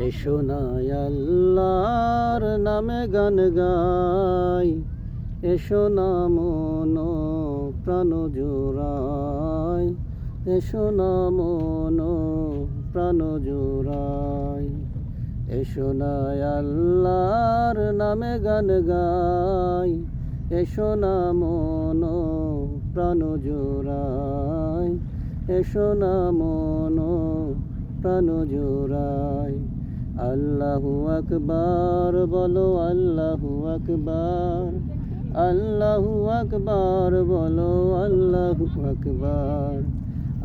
এসো না আল্লাহর নামে গান গাই, এসো না মন প্রাণ জোড়াই, এসো না মন প্রাণ জোড়াই। এসো না আল্লাহর নামে গান গাই, এসো না মন প্রাণ জোড়াই, এসো না মন প্রাণ জোড়াই। আল্লাহু আকবার বলো, আল্লাহু আকবার, আল্লাহু আকবার বলো, আল্লাহু আকবার,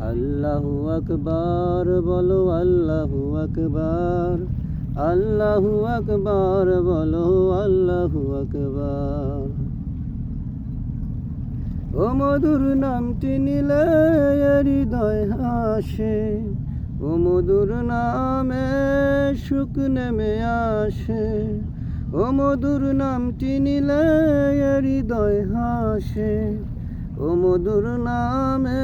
আল্লাহু আকবার বলো, আল্লাহু আকবার, আল্লাহু আকবার বলো, আল্লাহু আকবার। ও মধুর নামটি নিলে হৃদয় হাসে, ও মধুর নামে সুখ নেমে আসে, ও মধুর নামটি নিলে হৃদয় হাসে, ও মধুর নামে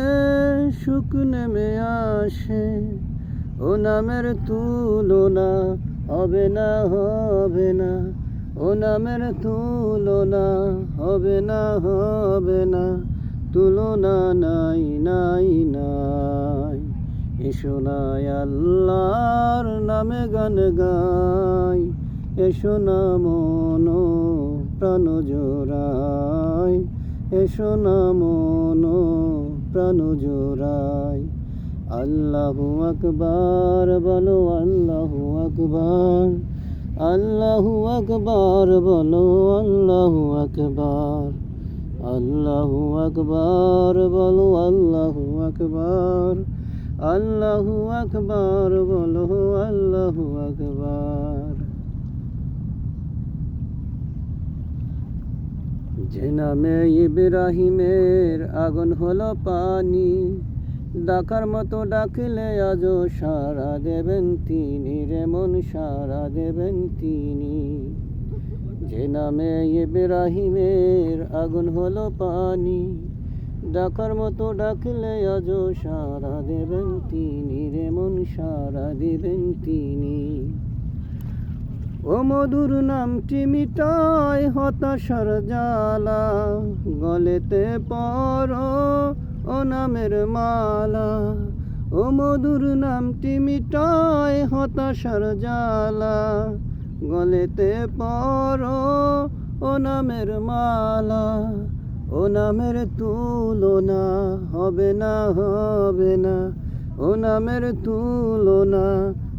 সুখ নেমে আসে। ও নামের তুলনা হবে না, হবে না, ও নামের তুলনা হবে না, হবে না, তুলনা নাই নাই নাই। এসো না আল্লাহর নামে গান গাই, এসো না মন প্রাণ জোড়াই, এসো না মন প্রাণ জোড়াই। আল্লাহু আকবার বলো, আল্লাহু আকবার, আল্লাহু আকবার বলো, আল্লাহু আকবার, আল্লাহু আকবার বলো, আল্লাহু আকবার, আল্লাহু আকবার বলো, আল্লাহু আকবার। যে নামে ইব্রাহিমের আগুন হলো পানি, ডাকার মতো ডাকলে আজও সাড়া দেবেন তিনি, রে মন সাড়া দেবেন তিনি। যে নামে ইব্রাহিমের আগুন হলো পানি, ডাকার মতো ডাকলে আজও সাড়া দেবেন তিনি, রে মন সাড়া দেবেন তিনি। ও মধুর নামটি মিটায় হতাশার জ্বালা, গলেতে পরো ও নামের মালা। ও মধুর নামটি মিটায় হতাশার জ্বালা, গলেতে পরো ও নামের মালা। ও নামের তুলনা হবে না, হবে না, ও নামের তুলনা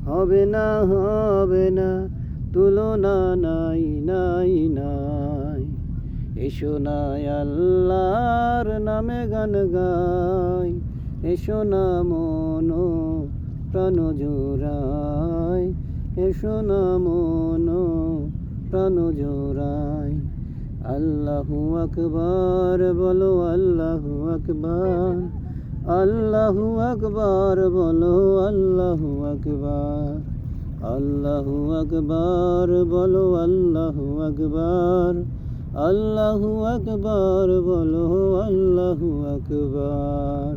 হবে না, হবে না, তুলনা নাই নাই নাই। এসো না আল্লাহর নামে গান গাই, এসো না মন প্রাণ জোড়াই, এসো না মন প্রাণ জোড়াই। আল্লাহু আকবার বলো, আল্লাহু আকবার, আল্লাহু আকবার বলো, আল্লাহু আকবার, আল্লাহু আকবার বলো, আল্লাহু আকবার, আল্লাহু আকবার বলো, আল্লাহু আকবার।